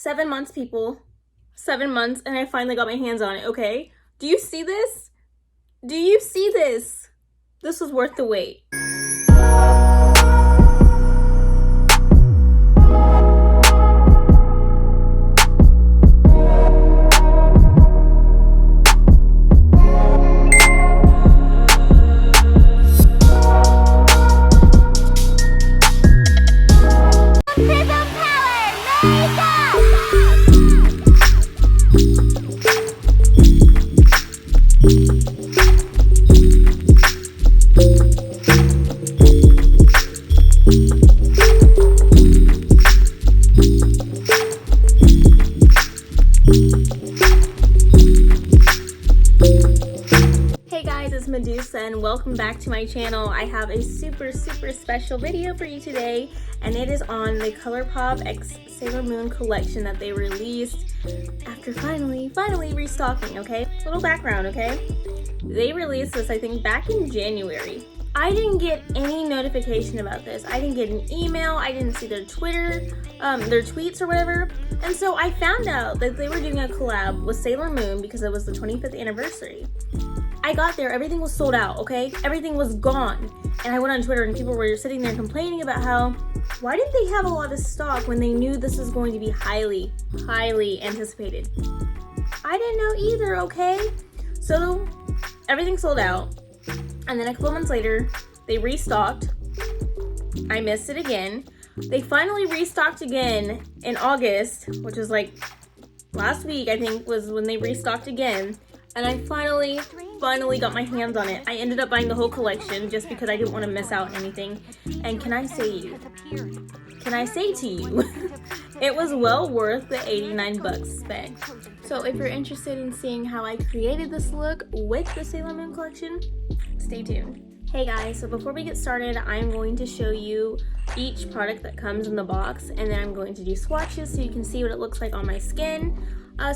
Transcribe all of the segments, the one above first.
7 months, people. 7 months, and I finally got my hands on it, okay? Do you see this? Do you see this? This was worth the wait. And welcome back to my channel. I have a super special video for you today, and it is on the Colourpop x Sailor Moon collection that they released after finally restocking. Okay, little background. Okay, they released this I think back in January. I didn't get any notification about this. I didn't get an email. I didn't see their Twitter, their tweets or whatever. And so I found out that they were doing a collab with Sailor Moon because it was the 25th anniversary. I got there, everything was sold out, okay? Everything was gone. And I went on Twitter and people were sitting there complaining about how, why didn't they have a lot of stock when they knew this was going to be highly anticipated? I didn't know either, okay? So everything sold out. And then a couple months later, they restocked. I missed it again. They finally restocked again in August, which was like last week, I think, was when they restocked again. And I finally got my hands on it. I ended up buying the whole collection just because I didn't want to miss out on anything. And can I say to you, it was well worth the 89 bucks spent. So if you're interested in seeing how I created this look with the Sailor Moon collection, stay tuned. Hey guys, so before we get started, I'm going to show you each product that comes in the box, and then I'm going to do swatches so you can see what it looks like on my skin.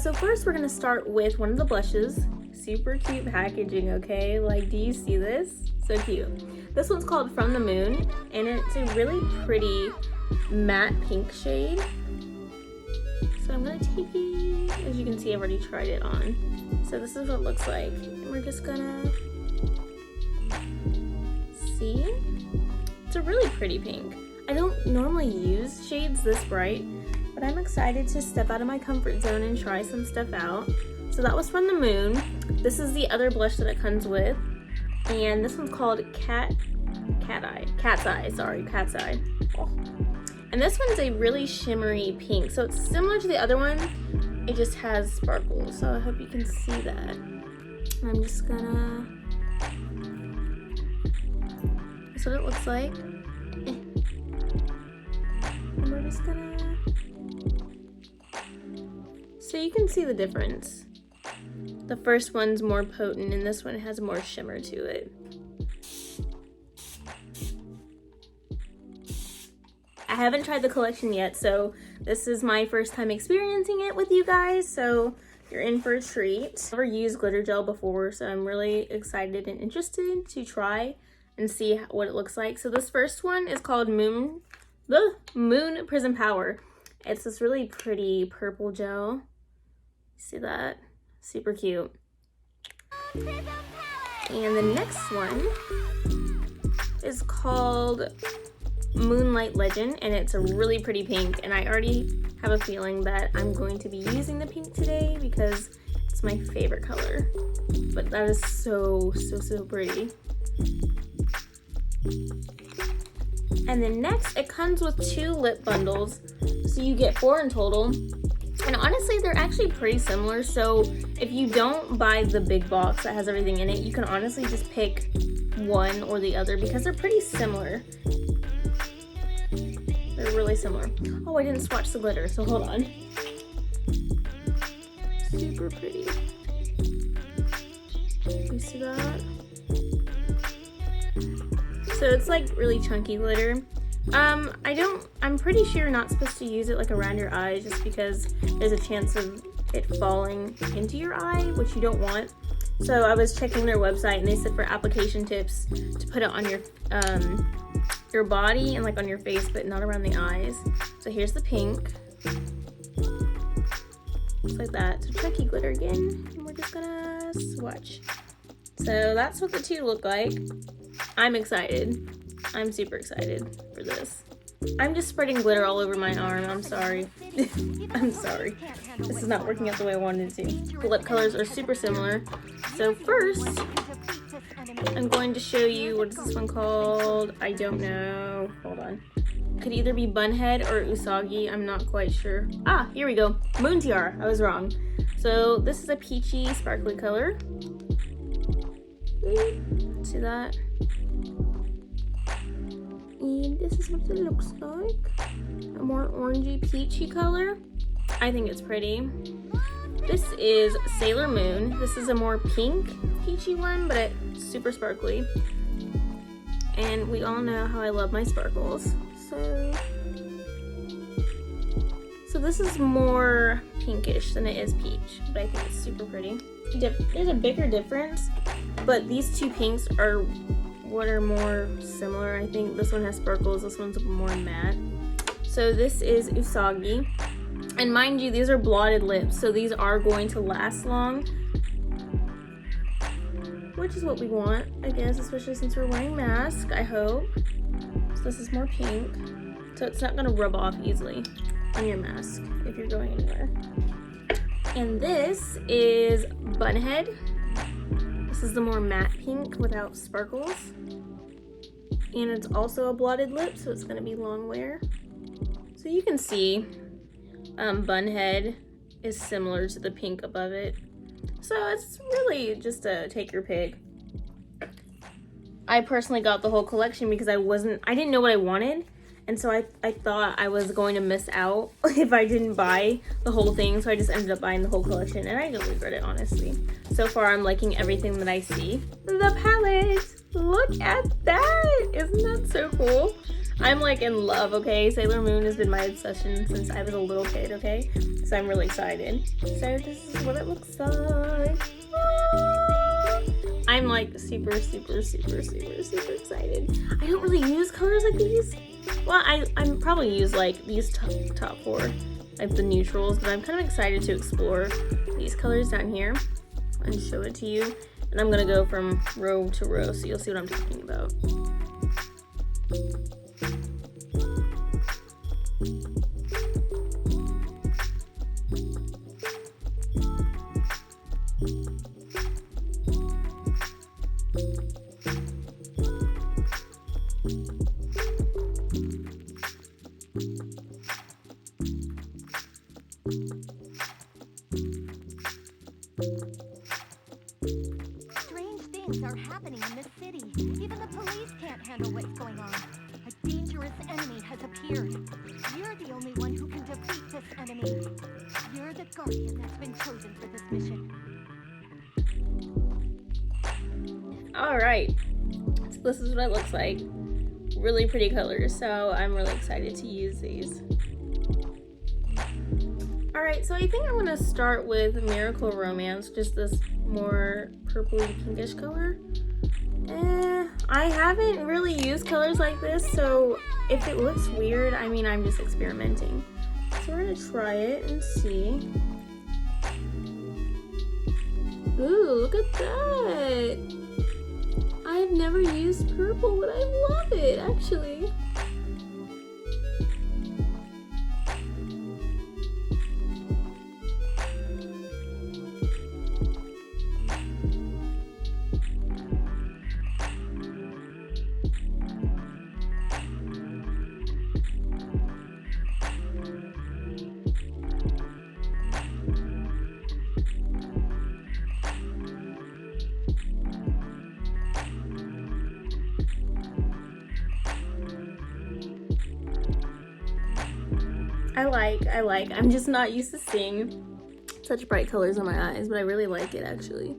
So first we're going to start with one of the blushes. Super cute packaging, okay? Like, do you see this? So cute. This one's called From the Moon, and it's a really pretty matte pink shade. So I'm going to take it. As you can see, I've already tried it on. So this is what it looks like. And we're just gonna see. It's a really pretty pink. I don't normally use shades this bright, but I'm excited to step out of my comfort zone and try some stuff out. So that was From the Moon. This is the other blush that it comes with, and this one's called Cat's Eye. Oh. And this one's a really shimmery pink, so it's similar to the other one. It just has sparkles, so I hope you can see that. I'm just gonna. That's what it looks like. And we're just gonna. So you can see the difference. The first one's more potent and this one has more shimmer to it. I haven't tried the collection yet, so this is my first time experiencing it with you guys, so you're in for a treat. I've never used glitter gel before, so I'm really excited and interested to try and see what it looks like. So this first one is called Moon Prism Power. It's this really pretty purple gel. See that? Super cute. And the next one is called Moonlight Legend, and it's a really pretty pink, and I already have a feeling that I'm going to be using the pink today because it's my favorite color. But that is so pretty. And then next, it comes with 2 lip bundles, so you get 4 in total. And honestly, they're actually pretty similar, so if you don't buy the big box that has everything in it, you can honestly just pick one or the other because they're pretty similar. They're really similar. Oh, I didn't swatch the glitter, so hold on. Super pretty. You see that? So it's like really chunky glitter. I'm pretty sure you're not supposed to use it like around your eyes just because there's a chance of it falling into your eye, which you don't want. So I was checking their website and they said for application tips to put it on your body and like on your face, but not around the eyes. So here's the pink. Looks like that. So chunky glitter again, and we're just gonna swatch. So that's what the two look like. I'm excited. I'm super excited for this. I'm just spreading glitter all over my arm. I'm sorry. I'm sorry. This is not working out the way I wanted it to. The lip colors are super similar. So first, I'm going to show you, what is this one called? I don't know. Hold on. Could either be Bunhead or Usagi. I'm not quite sure. Ah, here we go. Moon Tiara. I was wrong. So this is a peachy, sparkly color. See that? And this is what it looks like. A more orangey, peachy color. I think it's pretty. This is Sailor Moon. This is a more pink, peachy one, but it's super sparkly. And we all know how I love my sparkles. So this is more pinkish than it is peach, but I think it's super pretty. There's a bigger difference, but these two pinks are what are more similar. I think this one has sparkles, this one's more matte. So this is Usagi. And mind you, these are blotted lips, so these are going to last long, which is what we want, I guess, especially since we're wearing masks, I hope. So this is more pink, so it's not gonna rub off easily on your mask if you're going anywhere. And this is Bunhead. This is the more matte pink without sparkles. And it's also a blotted lip, so it's gonna be long wear. So you can see Bunhead is similar to the pink above it. So it's really just a take your pick. I personally got the whole collection because I didn't know what I wanted. And so I thought I was going to miss out if I didn't buy the whole thing. So I just ended up buying the whole collection and I don't regret it, honestly. So far I'm liking everything that I see. The palette! Look at that! Isn't that so cool? I'm like in love, okay? Sailor Moon has been my obsession since I was a little kid, okay? So I'm really excited. So this is what it looks like. I'm like super excited. I don't really use colors like these. Well, I'm probably use like these top four, like the neutrals, but I'm kind of excited to explore these colors down here and show it to you. And I'm gonna go from row to row so you'll see what I'm talking about. Strange things are happening in this city. Even the police can't handle what's going on. A dangerous enemy has appeared. You're the only one who can defeat this enemy. You're the guardian that's been chosen for this mission. Alright, so this is what it looks like. Really pretty colors, so I'm really excited to use these. Alright, so I think I'm gonna start with Miracle Romance, just this more purpley pinkish color. I haven't really used colors like this, so if it looks weird, I mean, I'm just experimenting. So we're gonna try it and see. Ooh, look at that! I've never used purple, but I love it, actually. I like. I'm just not used to seeing such bright colors on my eyes, but I really like it, actually.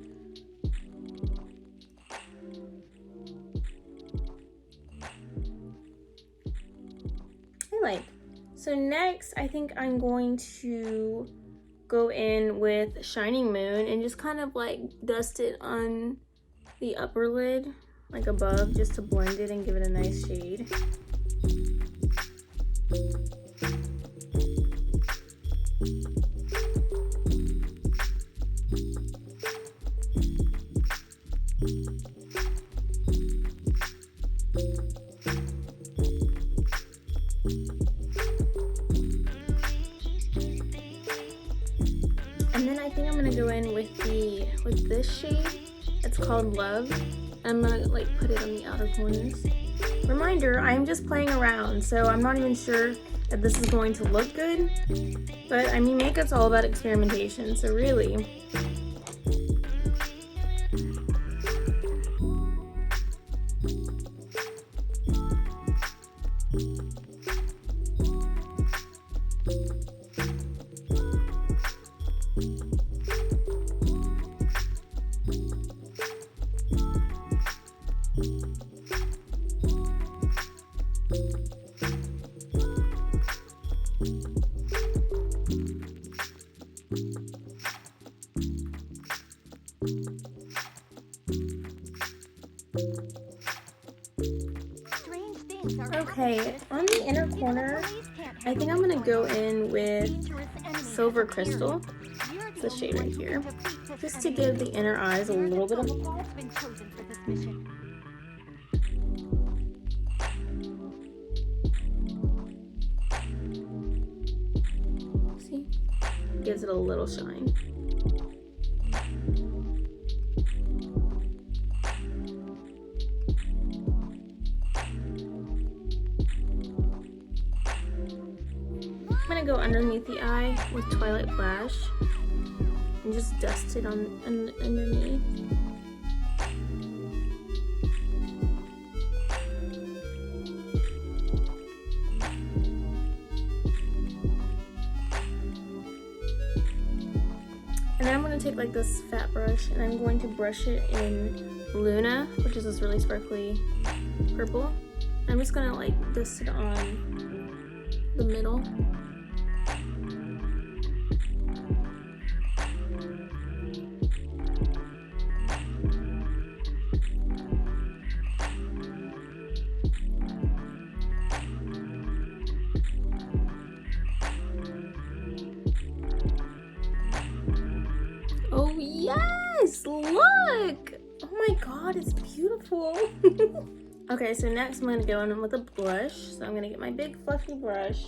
I like. So next, I think I'm going to go in with Shining Moon and just kind of like dust it on the upper lid, like above, just to blend it and give it a nice shade. think I'm gonna go in with this shade. It's called Love. I'm gonna like put it on the outer corners. Reminder, I'm just playing around, so I'm not even sure if this is going to look good. But I mean, makeup's all about experimentation, so really. Okay, on the inner corner, I think I'm gonna go in with Silver Crystal. It's the shade right here, just to give the inner eyes a little bit of a pop. See? Gives it a little shine. I'm gonna go underneath the eye with Twilight Flash and just dust it on underneath. And then I'm gonna take like this fat brush and I'm going to brush it in Luna, which is this really sparkly purple. I'm just gonna like dust it on the middle. Oh yes, look! Oh my god, it's beautiful. Okay, so next I'm gonna go in with a blush. So I'm gonna get my big fluffy brush.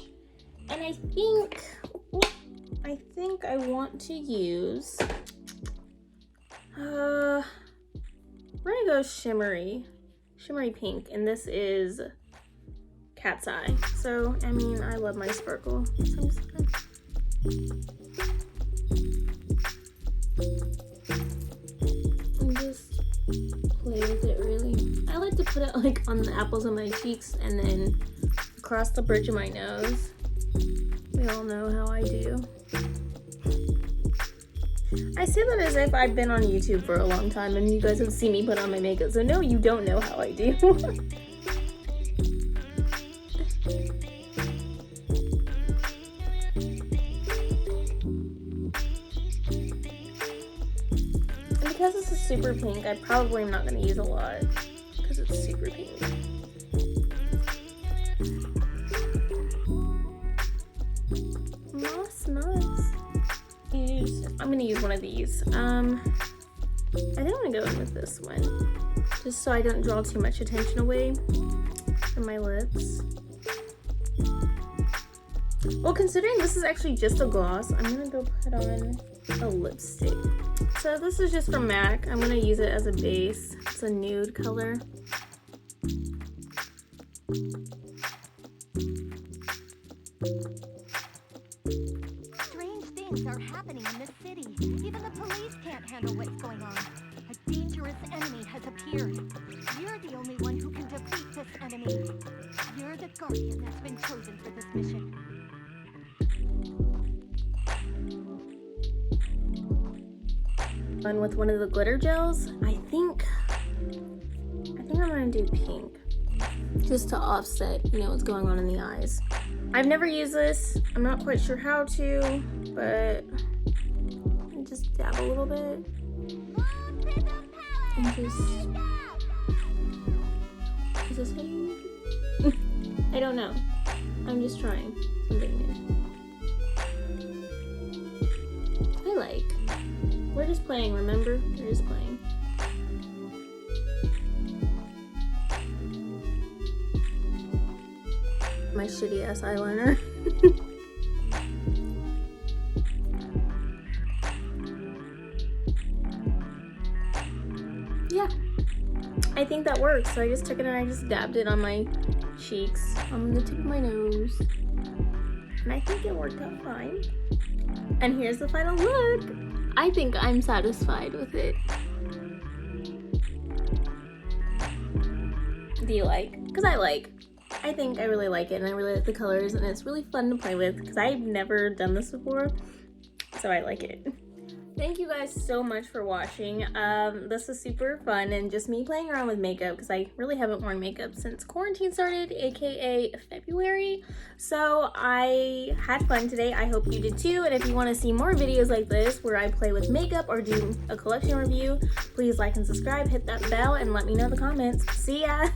And I think I want to use, we're gonna go shimmery pink, and this is Cat's Eye. So, I mean, I love my sparkle. So I'm just gonna and just play with it really. I like to put it like on the apples of my cheeks and then across the bridge of my nose. We all know how I do. I say that as if I've been on YouTube for a long time and you guys have seen me put on my makeup, so no, you don't know how I do. Because this is super pink, I probably am not going to use a lot because it's super pink. Nice. I'm going to use one of these. I think I'm going to go in with this one just so I don't draw too much attention away from my lips. Well, considering this is actually just a gloss, I'm going to go put on a lipstick. So this is just from MAC. I'm going to use it as a base. It's a nude color. Strange things are happening in this city. Even the police can't handle what's going on. A dangerous enemy has appeared. You're the only one who can defeat this enemy. You're the guardian that's been chosen for this mission. And with one of the glitter gels, I think I'm gonna do pink, just to offset, you know, what's going on in the eyes. I've never used this. I'm not quite sure how to, but just dab a little bit and just. Is this how you? I don't know. I'm just trying something new. I like. We're just playing, remember? We're just playing. My shitty ass eyeliner. yeah, I think that works. So I just took it and I just dabbed it on my cheeks, on the tip of my nose. And I think it worked out fine. And here's the final look. I think I'm satisfied with it. Do you like? Because I think I really like it, and I really like the colors, and it's really fun to play with because I've never done this before, so I like it. Thank you guys so much for watching. This was super fun and just me playing around with makeup because I really haven't worn makeup since quarantine started, aka February. So I had fun today. I hope you did too. And if you want to see more videos like this where I play with makeup or do a collection review, please like and subscribe, hit that bell, and let me know in the comments. See ya!